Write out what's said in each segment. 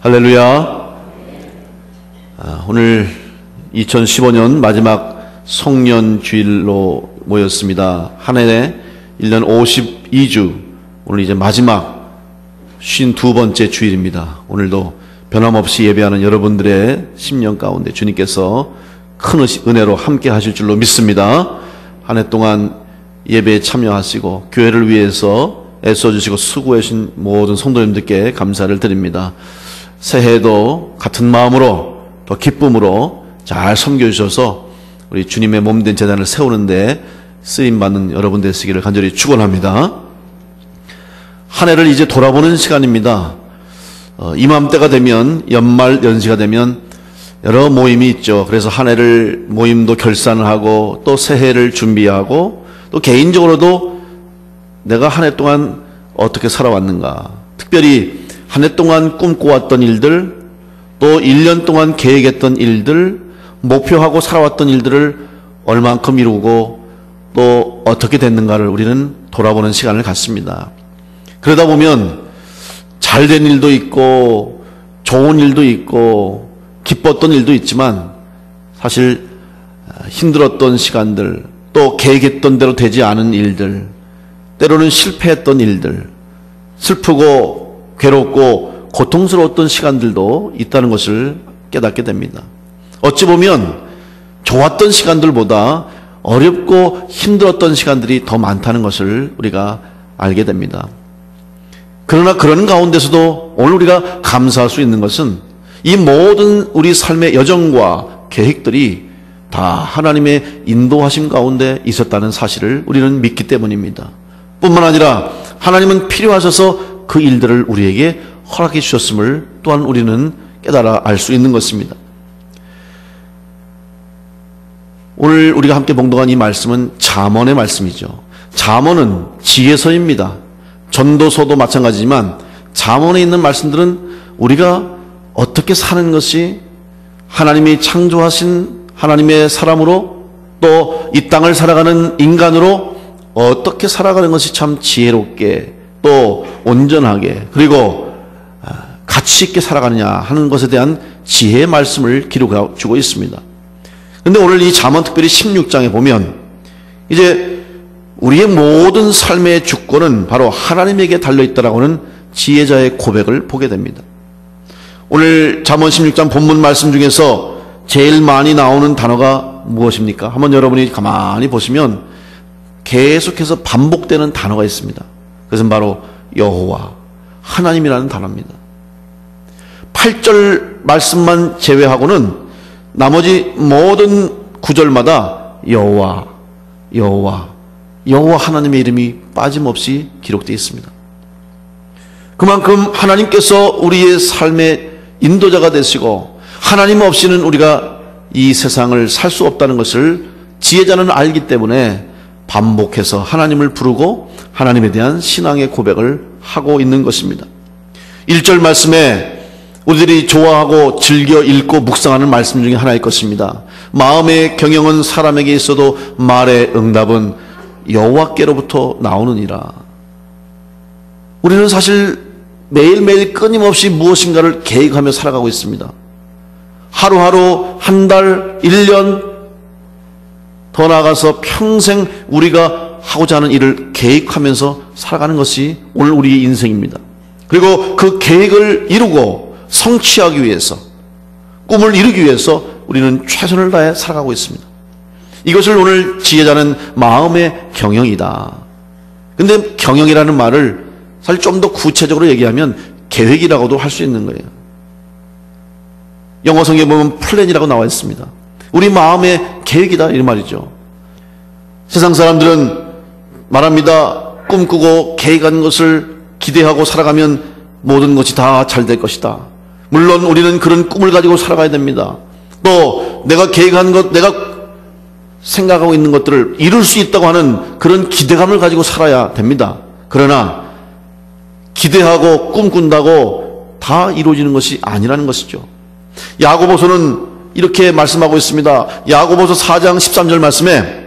할렐루야. 오늘 2015년 마지막 송년주일로 모였습니다. 한 해에 1년 52주, 오늘 이제 마지막 52번째 주일입니다. 오늘도 변함없이 예배하는 여러분들의 심령 가운데 주님께서 큰 은혜로 함께 하실 줄로 믿습니다. 한 해 동안 예배에 참여하시고 교회를 위해서 애써주시고 수고하신 모든 성도님들께 감사를 드립니다. 새해에도 같은 마음으로 더 기쁨으로 잘 섬겨주셔서 우리 주님의 몸된 제단을 세우는데 쓰임받는 여러분 되시기를 간절히 축원합니다. 한 해를 이제 돌아보는 시간입니다. 이맘때가 되면, 연말 연시가 되면 여러 모임이 있죠. 그래서 한 해를 모임도 결산을 하고 또 새해를 준비하고 또 개인적으로도 내가 한 해 동안 어떻게 살아왔는가, 특별히 한 해 동안 꿈꿔왔던 일들, 또 1년 동안 계획했던 일들, 목표하고 살아왔던 일들을 얼만큼 이루고 또 어떻게 됐는가를 우리는 돌아보는 시간을 갖습니다. 그러다 보면 잘된 일도 있고 좋은 일도 있고 기뻤던 일도 있지만 사실 힘들었던 시간들, 또 계획했던 대로 되지 않은 일들, 때로는 실패했던 일들, 슬프고 괴롭고 고통스러웠던 시간들도 있다는 것을 깨닫게 됩니다. 어찌 보면 좋았던 시간들보다 어렵고 힘들었던 시간들이 더 많다는 것을 우리가 알게 됩니다. 그러나 그런 가운데서도 오늘 우리가 감사할 수 있는 것은 이 모든 우리 삶의 여정과 계획들이 다 하나님의 인도하심 가운데 있었다는 사실을 우리는 믿기 때문입니다. 뿐만 아니라 하나님은 필요하셔서 그 일들을 우리에게 허락해 주셨음을 또한 우리는 깨달아 알 수 있는 것입니다. 오늘 우리가 함께 봉독한 이 말씀은 잠언의 말씀이죠. 잠언은 지혜서입니다. 전도서도 마찬가지지만 잠언에 있는 말씀들은 우리가 어떻게 사는 것이, 하나님이 창조하신 하나님의 사람으로 또 이 땅을 살아가는 인간으로 어떻게 살아가는 것이 참 지혜롭게 또 온전하게 그리고 가치 있게 살아가느냐 하는 것에 대한 지혜의 말씀을 기록해 주고 있습니다. 그런데 오늘 이 잠언 특별히 16장에 보면 이제 우리의 모든 삶의 주권은 바로 하나님에게 달려있다라고 하는 지혜자의 고백을 보게 됩니다. 오늘 잠언 16장 본문 말씀 중에서 제일 많이 나오는 단어가 무엇입니까? 한번 여러분이 가만히 보시면 계속해서 반복되는 단어가 있습니다. 그것은 바로 여호와, 하나님이라는 단어입니다. 8절 말씀만 제외하고는 나머지 모든 구절마다 여호와, 여호와, 여호와 하나님의 이름이 빠짐없이 기록되어 있습니다. 그만큼 하나님께서 우리의 삶의 인도자가 되시고 하나님 없이는 우리가 이 세상을 살 수 없다는 것을 지혜자는 알기 때문에 반복해서 하나님을 부르고 하나님에 대한 신앙의 고백을 하고 있는 것입니다. 1절 말씀에 우리들이 좋아하고 즐겨 읽고 묵상하는 말씀 중에 하나일 것입니다. 마음의 경영은 사람에게 있어도 말의 응답은 여호와께로부터 나오느니라. 우리는 사실 매일매일 끊임없이 무엇인가를 계획하며 살아가고 있습니다. 하루하루, 한 달, 1년, 더 나아가서 평생 우리가 하고자 하는 일을 계획하면서 살아가는 것이 오늘 우리의 인생입니다. 그리고 그 계획을 이루고 성취하기 위해서, 꿈을 이루기 위해서 우리는 최선을 다해 살아가고 있습니다. 이것을 오늘 지혜자는 마음의 경영이다. 근데 경영이라는 말을 사실 좀 더 구체적으로 얘기하면 계획이라고도 할 수 있는 거예요. 영어 성경에 보면 플랜이라고 나와 있습니다. 우리 마음의 계획이다 이 말이죠. 세상 사람들은 말합니다. 꿈꾸고 계획한 것을 기대하고 살아가면 모든 것이 다 잘 될 것이다. 물론 우리는 그런 꿈을 가지고 살아가야 됩니다. 또 내가 계획한 것, 내가 생각하고 있는 것들을 이룰 수 있다고 하는 그런 기대감을 가지고 살아야 됩니다. 그러나 기대하고 꿈꾼다고 다 이루어지는 것이 아니라는 것이죠. 야고보서는 이렇게 말씀하고 있습니다. 야고보서 4장 13절 말씀에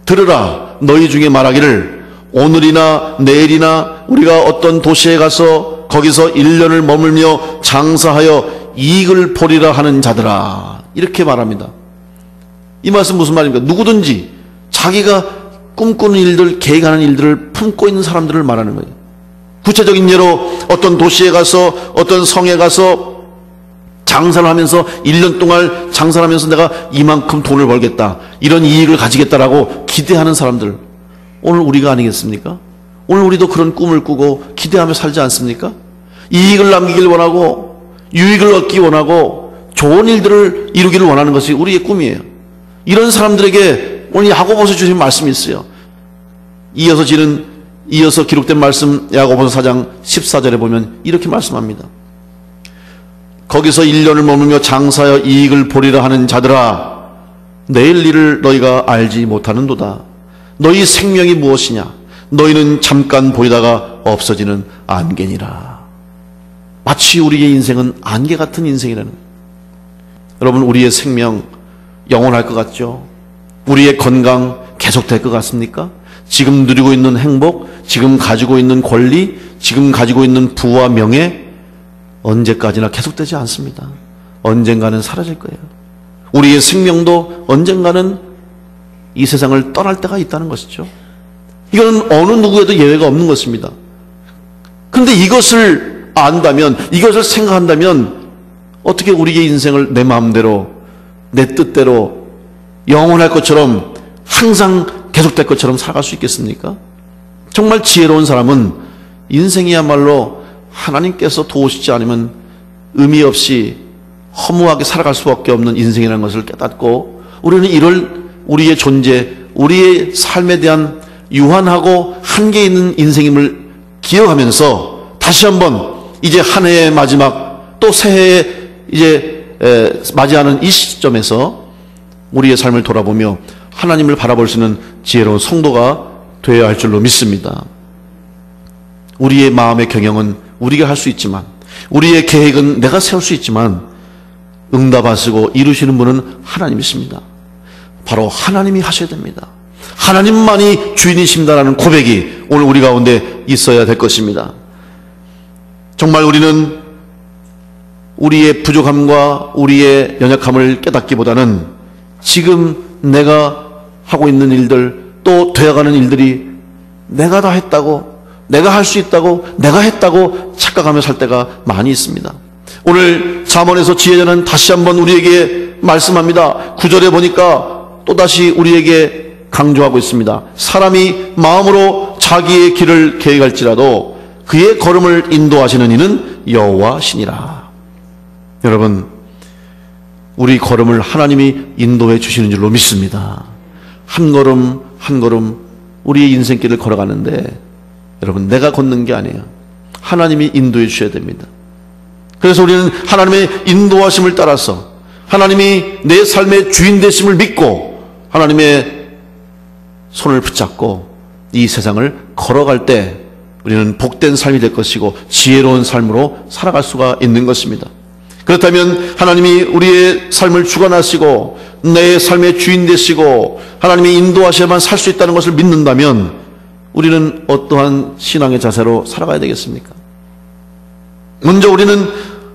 들으라, 너희 중에 말하기를 오늘이나 내일이나 우리가 어떤 도시에 가서 거기서 1년을 머물며 장사하여 이익을 보리라 하는 자들아, 이렇게 말합니다. 이 말씀 무슨 말입니까? 누구든지 자기가 꿈꾸는 일들, 계획하는 일들을 품고 있는 사람들을 말하는 거예요. 구체적인 예로 어떤 도시에 가서, 어떤 성에 가서 장사를 하면서 1년 동안 장사를 하면서 내가 이만큼 돈을 벌겠다, 이런 이익을 가지겠다라고 기대하는 사람들, 오늘 우리가 아니겠습니까? 오늘 우리도 그런 꿈을 꾸고 기대하며 살지 않습니까? 이익을 남기길 원하고 유익을 얻기 원하고 좋은 일들을 이루기를 원하는 것이 우리의 꿈이에요. 이런 사람들에게 오늘 야고보서 주신 말씀이 있어요. 이어서 기록된 말씀 야고보서 4장 14절에 보면 이렇게 말씀합니다. 거기서 1년을 머물며 장사하여 이익을 보리라 하는 자들아, 내일 일을 너희가 알지 못하는도다. 너희 생명이 무엇이냐? 너희는 잠깐 보이다가 없어지는 안개니라. 마치 우리의 인생은 안개 같은 인생이라는 거예요. 여러분, 우리의 생명 영원할 것 같죠? 우리의 건강 계속될 것 같습니까? 지금 누리고 있는 행복, 지금 가지고 있는 권리, 지금 가지고 있는 부와 명예, 언제까지나 계속되지 않습니다. 언젠가는 사라질 거예요. 우리의 생명도 언젠가는 이 세상을 떠날 때가 있다는 것이죠. 이거는 어느 누구에도 예외가 없는 것입니다. 그런데 이것을 안다면, 이것을 생각한다면 어떻게 우리의 인생을 내 마음대로, 내 뜻대로 영원할 것처럼, 항상 계속될 것처럼 살아갈 수 있겠습니까? 정말 지혜로운 사람은 인생이야말로 하나님께서 도우시지 않으면 의미 없이 허무하게 살아갈 수밖에 없는 인생이라는 것을 깨닫고, 우리는 우리의 존재, 우리의 삶에 대한 유한하고 한계 있는 인생임을 기억하면서 다시 한번 이제 한 해의 마지막, 또 새해에 이제 맞이하는 이 시점에서 우리의 삶을 돌아보며 하나님을 바라볼 수 있는 지혜로운 성도가 되어야 할 줄로 믿습니다. 우리의 마음의 경영은 우리가 할 수 있지만, 우리의 계획은 내가 세울 수 있지만, 응답하시고 이루시는 분은 하나님이십니다. 바로 하나님이 하셔야 됩니다. 하나님만이 주인이십니다라는 고백이 오늘 우리 가운데 있어야 될 것입니다. 정말 우리는 우리의 부족함과 우리의 연약함을 깨닫기보다는 지금 내가 하고 있는 일들, 또 되어가는 일들이 내가 다 했다고, 내가 할 수 있다고, 내가 했다고 착각하며 살 때가 많이 있습니다. 오늘 잠언에서 지혜자는 다시 한번 우리에게 말씀합니다. 9절에 보니까 또다시 우리에게 강조하고 있습니다. 사람이 마음으로 자기의 길을 계획할지라도 그의 걸음을 인도하시는 이는 여호와시니라. 여러분, 우리 걸음을 하나님이 인도해 주시는 줄로 믿습니다. 한 걸음 한 걸음 우리의 인생길을 걸어가는데, 여러분, 내가 걷는 게 아니에요. 하나님이 인도해 주셔야 됩니다. 그래서 우리는 하나님의 인도하심을 따라서 하나님이 내 삶의 주인 되심을 믿고 하나님의 손을 붙잡고 이 세상을 걸어갈 때 우리는 복된 삶이 될 것이고 지혜로운 삶으로 살아갈 수가 있는 것입니다. 그렇다면 하나님이 우리의 삶을 주관하시고 내 삶의 주인 되시고 하나님이 인도하셔야만 살 수 있다는 것을 믿는다면 우리는 어떠한 신앙의 자세로 살아가야 되겠습니까? 먼저 우리는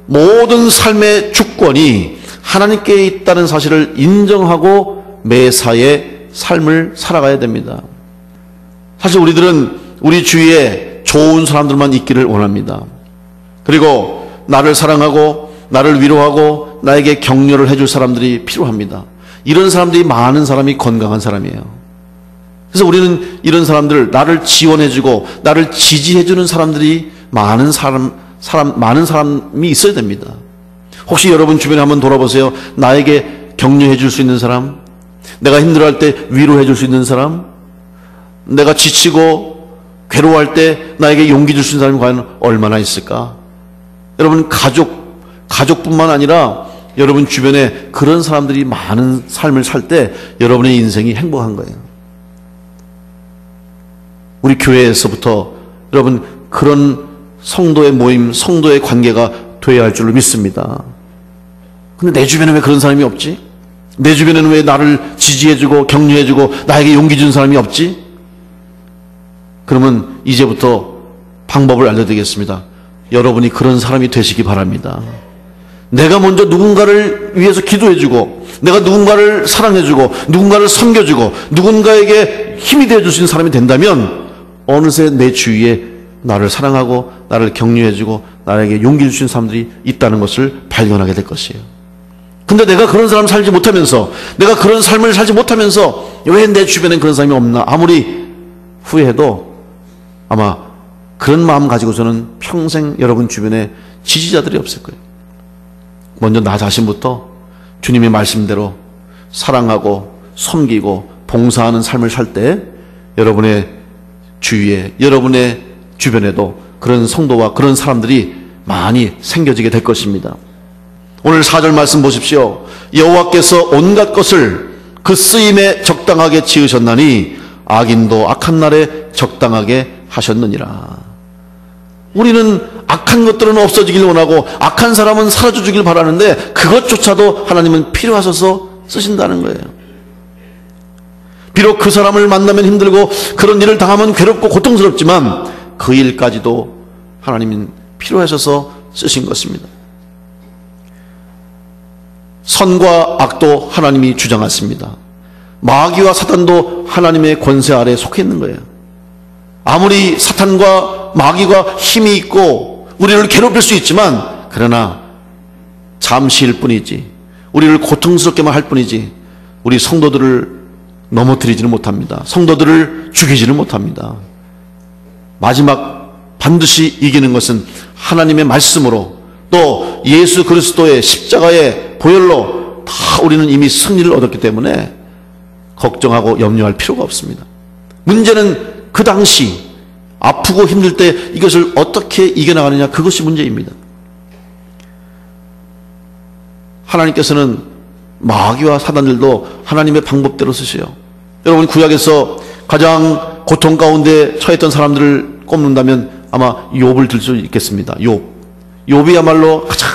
모든 삶의 주권이 하나님께 있다는 사실을 인정하고 매사의 삶을 살아가야 됩니다. 사실 우리들은 우리 주위에 좋은 사람들만 있기를 원합니다. 그리고 나를 사랑하고 나를 위로하고 나에게 격려를 해줄 사람들이 필요합니다. 이런 사람들이 많은 사람이 건강한 사람이에요. 그래서 우리는 이런 사람들, 나를 지원해주고 나를 지지해주는 사람들이 많은 사람이 있어야 됩니다. 혹시 여러분 주변에 한번 돌아보세요. 나에게 격려해줄 수 있는 사람, 내가 힘들어할 때 위로해줄 수 있는 사람, 내가 지치고 괴로워할 때 나에게 용기 줄 수 있는 사람이 과연 얼마나 있을까? 여러분, 가족뿐만 아니라 여러분 주변에 그런 사람들이 많은 삶을 살 때 여러분의 인생이 행복한 거예요. 우리 교회에서부터 여러분 그런 성도의 모임, 성도의 관계가 되어야 할 줄로 믿습니다. 근데 내 주변에 왜 그런 사람이 없지? 내 주변에는 왜 나를 지지해주고 격려해주고 나에게 용기 준 사람이 없지? 그러면 이제부터 방법을 알려드리겠습니다. 여러분이 그런 사람이 되시기 바랍니다. 내가 먼저 누군가를 위해서 기도해주고, 내가 누군가를 사랑해주고, 누군가를 섬겨주고, 누군가에게 힘이 되어주신 사람이 된다면 어느새 내 주위에 나를 사랑하고 나를 격려해주고 나에게 용기 주신 사람들이 있다는 것을 발견하게 될 것이에요. 근데 내가 그런 사람 살지 못하면서, 내가 그런 삶을 살지 못하면서 왜 내 주변엔 그런 사람이 없나 아무리 후회해도 아마 그런 마음 가지고서는 평생 여러분 주변에 지지자들이 없을 거예요. 먼저 나 자신부터 주님의 말씀대로 사랑하고 섬기고 봉사하는 삶을 살 때 여러분의 주위에, 여러분의 주변에도 그런 성도와 그런 사람들이 많이 생겨지게 될 것입니다. 오늘 4절 말씀 보십시오. 여호와께서 온갖 것을 그 쓰임에 적당하게 지으셨나니 악인도 악한 날에 적당하게 하셨느니라. 우리는 악한 것들은 없어지길 원하고 악한 사람은 사라져 주길 바라는데 그것조차도 하나님은 필요하셔서 쓰신다는 거예요. 비록 그 사람을 만나면 힘들고 그런 일을 당하면 괴롭고 고통스럽지만 그 일까지도 하나님은 필요하셔서 쓰신 것입니다. 선과 악도 하나님이 주장하십니다. 마귀와 사탄도 하나님의 권세 아래에 속해 있는 거예요. 아무리 사탄과 마귀가 힘이 있고 우리를 괴롭힐 수 있지만 그러나 잠시일 뿐이지, 우리를 고통스럽게만 할 뿐이지 우리 성도들을 넘어뜨리지는 못합니다. 성도들을 죽이지는 못합니다. 마지막 반드시 이기는 것은 하나님의 말씀으로 또 예수 그리스도의 십자가의 보혈로 다 우리는 이미 승리를 얻었기 때문에 걱정하고 염려할 필요가 없습니다. 문제는 그 당시 아프고 힘들 때 이것을 어떻게 이겨나가느냐, 그것이 문제입니다. 하나님께서는 마귀와 사단들도 하나님의 방법대로 쓰세요. 여러분, 구약에서 가장 고통 가운데 처했던 사람들을 꼽는다면 아마 욥을 들 수 있겠습니다. 욥이야말로 가장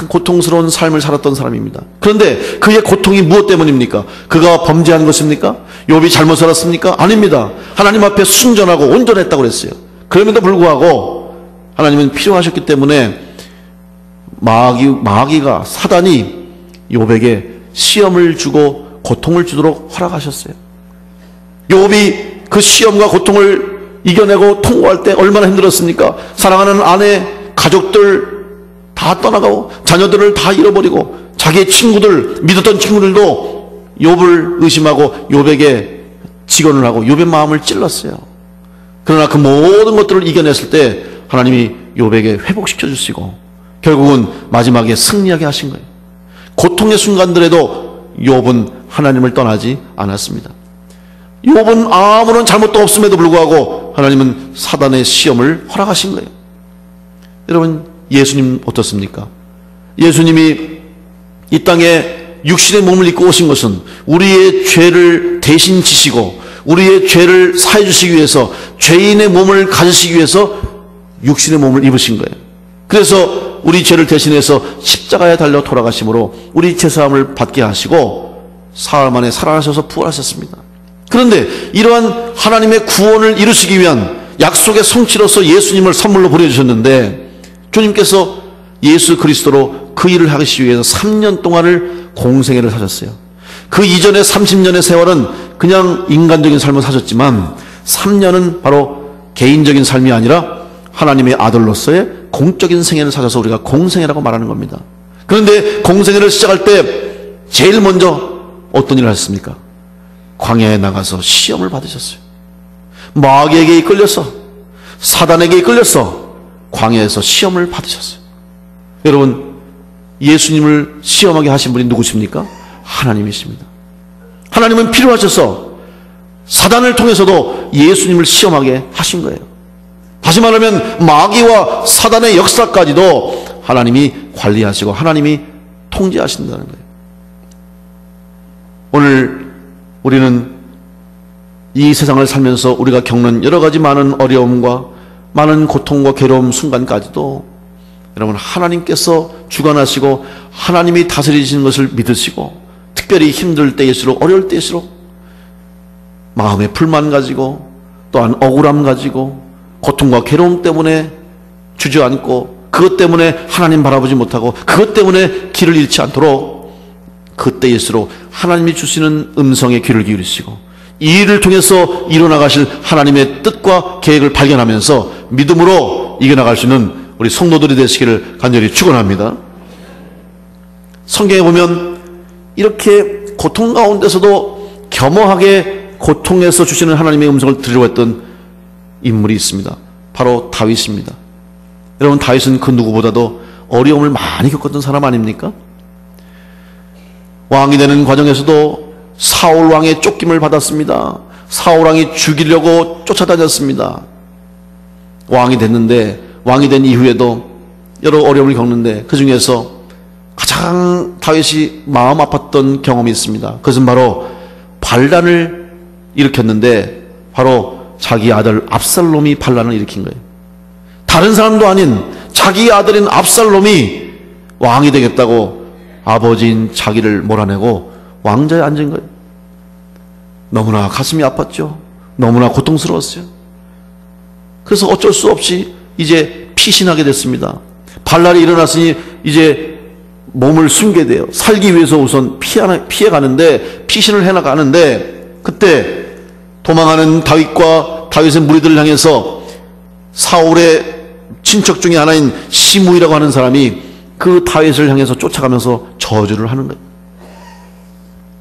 고통스러운 삶을 살았던 사람입니다. 그런데 그의 고통이 무엇 때문입니까? 그가 범죄한 것입니까? 욥이 잘못 살았습니까? 아닙니다. 하나님 앞에 순전하고 온전했다고 그랬어요. 그럼에도 불구하고 하나님은 필요하셨기 때문에 마귀가, 사단이 욥에게 시험을 주고 고통을 주도록 허락하셨어요. 욥이 그 시험과 고통을 이겨내고 통과할 때 얼마나 힘들었습니까? 사랑하는 아내, 가족들 다 떠나가고 자녀들을 다 잃어버리고 자기의 친구들, 믿었던 친구들도 욥을 의심하고 욥에게 직언을 하고 욥의 마음을 찔렀어요. 그러나 그 모든 것들을 이겨냈을 때 하나님이 욥에게 회복시켜 주시고 결국은 마지막에 승리하게 하신 거예요. 고통의 순간들에도 욥은 하나님을 떠나지 않았습니다. 욥은 아무런 잘못도 없음에도 불구하고 하나님은 사단의 시험을 허락하신 거예요. 여러분, 예수님 어떻습니까? 예수님이 이 땅에 육신의 몸을 입고 오신 것은 우리의 죄를 대신 지시고 우리의 죄를 사해 주시기 위해서, 죄인의 몸을 가지시기 위해서 육신의 몸을 입으신 거예요. 그래서 우리 죄를 대신해서 십자가에 달려 돌아가심으로 우리 죄사함을 받게 하시고 사흘 만에 살아나셔서 부활하셨습니다. 그런데 이러한 하나님의 구원을 이루시기 위한 약속의 성취로서 예수님을 선물로 보내주셨는데 주님께서 예수 그리스도로 그 일을 하시기 위해서 3년 동안을 공생애를 사셨어요. 그 이전의 30년의 세월은 그냥 인간적인 삶을 사셨지만 3년은 바로 개인적인 삶이 아니라 하나님의 아들로서의 공적인 생애를 사셔서 우리가 공생애라고 말하는 겁니다. 그런데 공생애를 시작할 때 제일 먼저 어떤 일을 하셨습니까? 광야에 나가서 시험을 받으셨어요. 마귀에게 이끌려서, 사단에게 이끌려서 광야에서 시험을 받으셨어요. 여러분, 예수님을 시험하게 하신 분이 누구십니까? 하나님이십니다. 하나님은 필요하셔서 사단을 통해서도 예수님을 시험하게 하신 거예요. 다시 말하면 마귀와 사단의 역사까지도 하나님이 관리하시고 하나님이 통제하신다는 거예요. 오늘 우리는 이 세상을 살면서 우리가 겪는 여러 가지 많은 어려움과 많은 고통과 괴로움 순간까지도 여러분, 하나님께서 주관하시고 하나님이 다스리시는 것을 믿으시고 특별히 힘들 때일수록, 어려울 때일수록 마음에 불만 가지고 또한 억울함 가지고 고통과 괴로움 때문에 주저앉고 그것 때문에 하나님 바라보지 못하고 그것 때문에 길을 잃지 않도록 그때일수록 하나님이 주시는 음성에 귀를 기울이시고 이 일을 통해서 이뤄나가실 하나님의 뜻과 계획을 발견하면서 믿음으로 이겨나갈 수 있는 우리 성도들이 되시기를 간절히 축원합니다. 성경에 보면 이렇게 고통 가운데서도 겸허하게 고통에서 주시는 하나님의 음성을 들으려고 했던 인물이 있습니다. 바로 다윗입니다. 여러분, 다윗은 그 누구보다도 어려움을 많이 겪었던 사람 아닙니까? 왕이 되는 과정에서도 사울 왕의 쫓김을 받았습니다. 사울 왕이 죽이려고 쫓아다녔습니다. 왕이 됐는데, 왕이 된 이후에도 여러 어려움을 겪는데 그 중에서 가장 다윗이 마음 아팠던 경험이 있습니다. 그것은 바로 반란을 일으켰는데 바로 자기 아들 압살롬이 반란을 일으킨 거예요. 다른 사람도 아닌 자기 아들인 압살롬이 왕이 되겠다고 아버지인 자기를 몰아내고 왕좌에 앉은 거예요. 너무나 가슴이 아팠죠. 너무나 고통스러웠어요. 그래서 어쩔 수 없이 이제 피신하게 됐습니다. 반란이 일어났으니 이제 몸을 숨게 돼요. 살기 위해서 우선 피해가는데 피신을 해나가는데 그때 도망하는 다윗과 다윗의 무리들을 향해서 사울의 친척 중에 하나인 시므이라고 하는 사람이 그 다윗을 향해서 쫓아가면서 저주를 하는 거예요.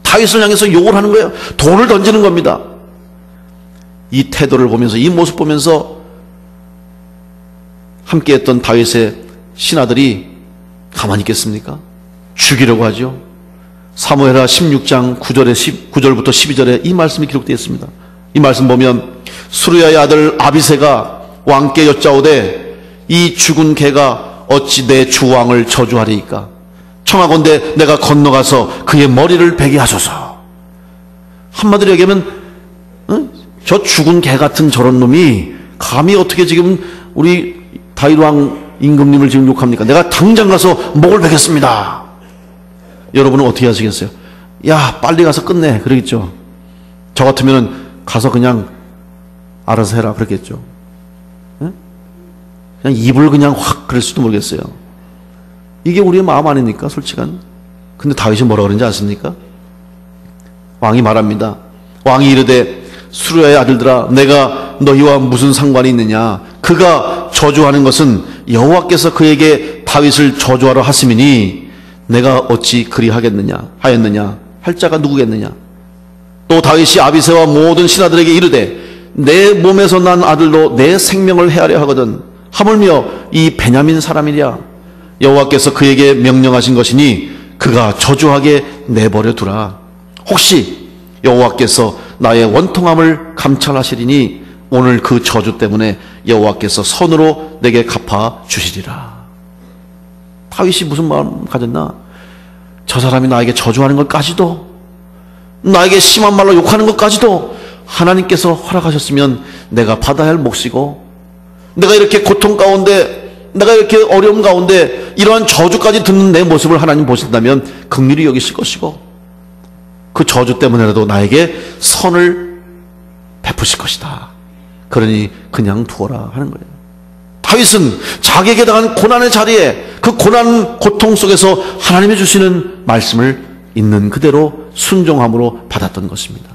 다윗을 향해서 욕을 하는 거예요. 돌을 던지는 겁니다. 이 태도를 보면서, 이 모습 보면서 함께했던 다윗의 신하들이 가만히 있겠습니까? 죽이려고 하죠. 사무엘하 16장 9절부터 12절에 이 말씀이 기록되어 있습니다. 이 말씀 보면 수르야의 아들 아비새가 왕께 여짜오되 이 죽은 개가 어찌 내 주왕을 저주하리이까? 청하건대 내가 건너가서 그의 머리를 베게 하소서. 한마디로 얘기하면 저 죽은 개 같은 저런 놈이 감히 어떻게 지금 우리 다윗 왕 임금님을 지금 욕합니까? 내가 당장 가서 목을 베겠습니다. 여러분은 어떻게 하시겠어요? 야, 빨리 가서 끝내. 그러겠죠. 저 같으면 가서 그냥 알아서 해라. 그렇겠죠. 그냥 입을 그냥 확 그럴지도 모르겠어요. 이게 우리의 마음 아닙니까? 솔직한. 근데 다윗이 뭐라 그러는지 아십니까? 왕이 말합니다. 왕이 이르되 수르야의 아들들아, 내가 너희와 무슨 상관이 있느냐? 그가 저주하는 것은 여호와께서 그에게 다윗을 저주하러 하심이니 내가 어찌 그리 하였느냐 할 자가 누구겠느냐? 또 다윗이 아비새와 모든 신하들에게 이르되 내 몸에서 난 아들도 내 생명을 해하려 하거든 하물며 이 베냐민 사람이랴. 여호와께서 그에게 명령하신 것이니 그가 저주하게 내버려 두라. 혹시 여호와께서 나의 원통함을 감찰하시리니 오늘 그 저주 때문에 여호와께서 선으로 내게 갚아 주시리라. 다윗이 무슨 마음 가졌나? 저 사람이 나에게 저주하는 것까지도, 나에게 심한 말로 욕하는 것까지도 하나님께서 허락하셨으면 내가 받아야 할 몫이고, 내가 이렇게 고통 가운데, 내가 이렇게 어려움 가운데 이러한 저주까지 듣는 내 모습을 하나님 보신다면 긍휼히 여기실 것이고 그 저주 때문에라도 나에게 선을 베푸실 것이다. 그러니 그냥 두어라 하는 거예요. 다윗은 자기에게 당한 고난의 자리에 그 고난, 고통 속에서 하나님이 주시는 말씀을 있는 그대로 순종함으로 받았던 것입니다.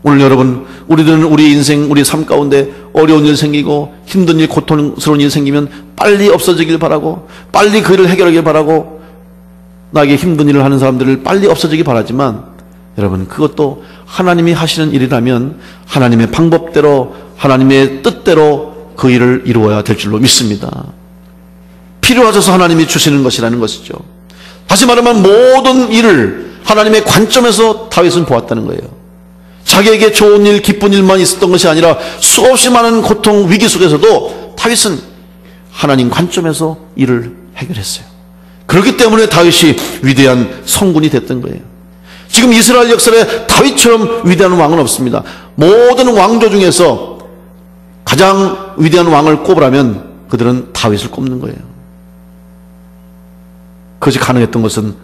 오늘 여러분, 우리들은 우리 인생, 우리 삶 가운데 어려운 일 생기고 힘든 일, 고통스러운 일 생기면 빨리 없어지길 바라고, 빨리 그 일을 해결하길 바라고, 나에게 힘든 일을 하는 사람들을 빨리 없어지길 바라지만, 여러분, 그것도 하나님이 하시는 일이라면 하나님의 방법대로, 하나님의 뜻대로 그 일을 이루어야 될 줄로 믿습니다. 필요하셔서 하나님이 주시는 것이라는 것이죠. 다시 말하면 모든 일을 하나님의 관점에서 다윗은 보았다는 거예요. 자기에게 좋은 일, 기쁜 일만 있었던 것이 아니라 수없이 많은 고통, 위기 속에서도 다윗은 하나님 관점에서 일을 해결했어요. 그렇기 때문에 다윗이 위대한 성군이 됐던 거예요. 지금 이스라엘 역사에 다윗처럼 위대한 왕은 없습니다. 모든 왕조 중에서 가장 위대한 왕을 꼽으라면 그들은 다윗을 꼽는 거예요. 그것이 가능했던 것은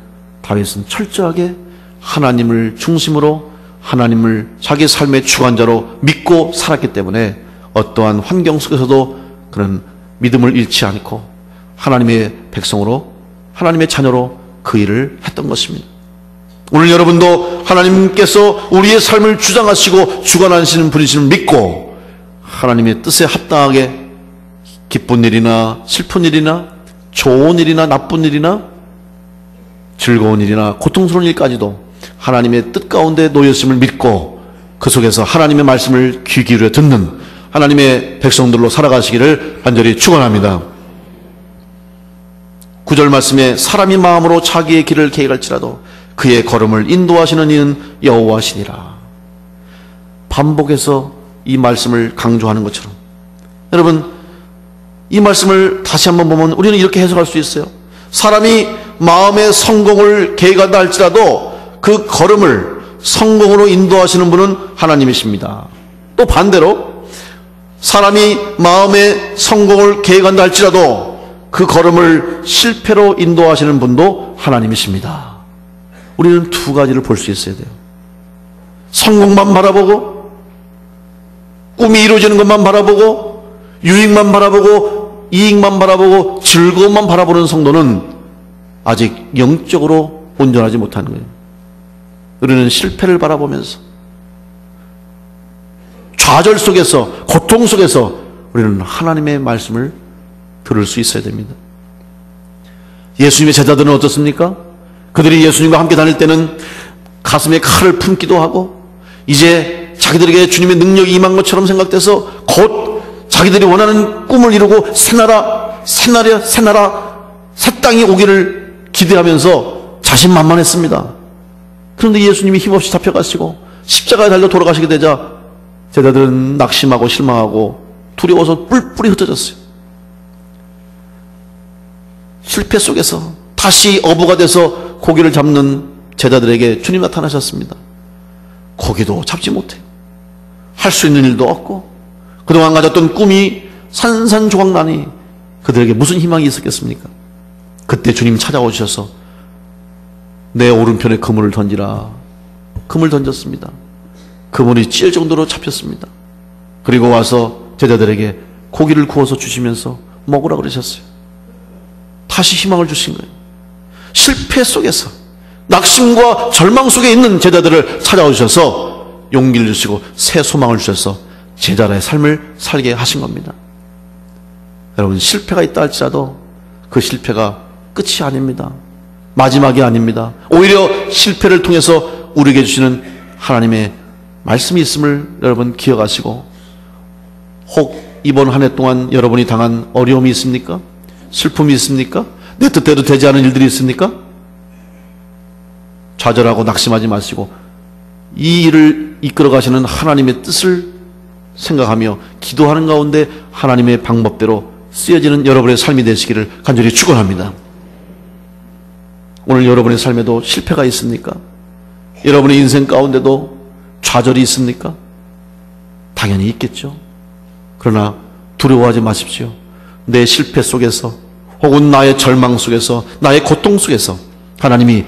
다윗은 철저하게 하나님을 중심으로, 하나님을 자기 삶의 주관자로 믿고 살았기 때문에 어떠한 환경 속에서도 그는 믿음을 잃지 않고 하나님의 백성으로, 하나님의 자녀로 그 일을 했던 것입니다. 오늘 여러분도 하나님께서 우리의 삶을 주장하시고 주관하시는 분이심을 믿고 하나님의 뜻에 합당하게 기쁜 일이나 슬픈 일이나 좋은 일이나 나쁜 일이나 즐거운 일이나 고통스러운 일까지도 하나님의 뜻 가운데 놓였음을 믿고 그 속에서 하나님의 말씀을 귀 기울여 듣는 하나님의 백성들로 살아가시기를 간절히 축원합니다. 9절 말씀에 사람이 마음으로 자기의 길을 계획할지라도 그의 걸음을 인도하시는 이는 여호와시니라. 반복해서 이 말씀을 강조하는 것처럼 여러분, 이 말씀을 다시 한번 보면 우리는 이렇게 해석할 수 있어요. 사람이 마음의 성공을 계획한다 할지라도 그 걸음을 성공으로 인도하시는 분은 하나님이십니다. 또 반대로 사람이 마음의 성공을 계획한다 할지라도 그 걸음을 실패로 인도하시는 분도 하나님이십니다. 우리는 두 가지를 볼 수 있어야 돼요. 성공만 바라보고 꿈이 이루어지는 것만 바라보고 유익만 바라보고 이익만 바라보고 즐거움만 바라보는 성도는 아직 영적으로 온전하지 못하는 거예요. 우리는 실패를 바라보면서 좌절 속에서 고통 속에서 우리는 하나님의 말씀을 들을 수 있어야 됩니다. 예수님의 제자들은 어떻습니까? 그들이 예수님과 함께 다닐 때는 가슴에 칼을 품기도 하고 이제 자기들에게 주님의 능력이 임한 것처럼 생각돼서 곧 자기들이 원하는 꿈을 이루고 새 나라, 새 땅이 오기를 기대하면서 자신만만했습니다. 그런데 예수님이 힘없이 잡혀가시고 십자가에 달려 돌아가시게 되자 제자들은 낙심하고 실망하고 두려워서 뿔뿔이 흩어졌어요. 실패 속에서 다시 어부가 돼서 고기를 잡는 제자들에게 주님 나타나셨습니다. 고기도 잡지 못해. 할 수 있는 일도 없고 그동안 가졌던 꿈이 산산조각나니 그들에게 무슨 희망이 있었겠습니까? 그때 주님 찾아오셔서 내 오른편에 그물을 던지라. 그물 던졌습니다. 그물이 찢을 정도로 잡혔습니다. 그리고 와서 제자들에게 고기를 구워서 주시면서 먹으라 그러셨어요. 다시 희망을 주신 거예요. 실패 속에서 낙심과 절망 속에 있는 제자들을 찾아오셔서 용기를 주시고 새 소망을 주셔서 제자의 삶을 살게 하신 겁니다. 여러분, 실패가 있다 할지라도 그 실패가 끝이 아닙니다. 마지막이 아닙니다. 오히려 실패를 통해서 우리에게 주시는 하나님의 말씀이 있음을 여러분 기억하시고, 혹 이번 한 해 동안 여러분이 당한 어려움이 있습니까? 슬픔이 있습니까? 내 뜻대로 되지 않은 일들이 있습니까? 좌절하고 낙심하지 마시고 이 일을 이끌어 가시는 하나님의 뜻을 생각하며 기도하는 가운데 하나님의 방법대로 쓰여지는 여러분의 삶이 되시기를 간절히 축원합니다. 오늘 여러분의 삶에도 실패가 있습니까? 여러분의 인생 가운데도 좌절이 있습니까? 당연히 있겠죠. 그러나 두려워하지 마십시오. 내 실패 속에서 혹은 나의 절망 속에서 나의 고통 속에서 하나님이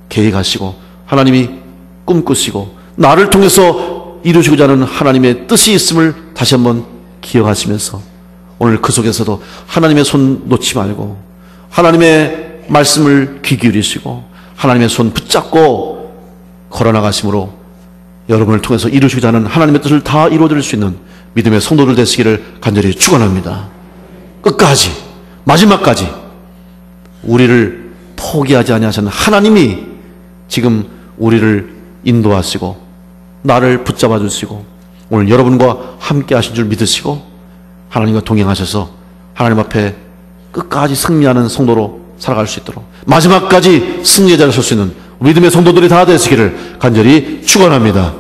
계획하시고 하나님이 꿈꾸시고 나를 통해서 이루시고자 하는 하나님의 뜻이 있음을 다시 한번 기억하시면서 오늘 그 속에서도 하나님의 손 놓지 말고 하나님의 말씀을 귀 기울이시고 하나님의 손 붙잡고 걸어나가심으로 여러분을 통해서 이루시고자 하는 하나님의 뜻을 다 이루어드릴 수 있는 믿음의 성도들 되시기를 간절히 축원합니다. 끝까지 마지막까지 우리를 포기하지 아니하시는 하나님이 지금 우리를 인도하시고 나를 붙잡아 주시고 오늘 여러분과 함께 하신 줄 믿으시고 하나님과 동행하셔서 하나님 앞에 끝까지 승리하는 성도로 살아갈 수 있도록 마지막까지 승리의 자리에 설 수 있는 믿음의 성도들이 다 되시기를 간절히 축원합니다.